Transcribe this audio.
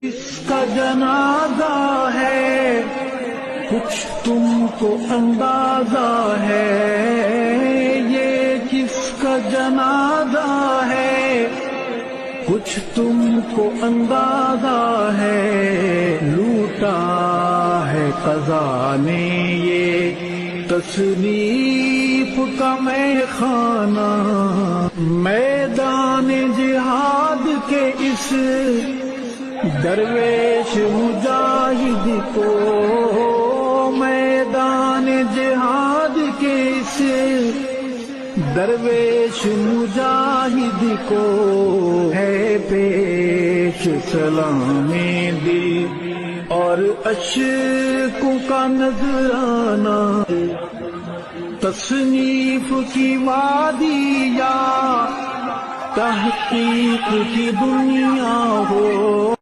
اس کا جنازہ ہے کچھ تم کو اندازہ ہے، یہ کس کا جنازہ ہے کچھ تم کو اندازہ ہے، لوٹا ہے قضا نے یہ تصنیف کا میں خانہ، میدان جہاد کے اس درویش مجاہد کو، میدان جہاد کے اس درویش مجاہد کو ہے پیش سلامی دی اور اشکوں کا نذرانہ، تصنیف کی وادی یا تحقیق کی دنیا ہو،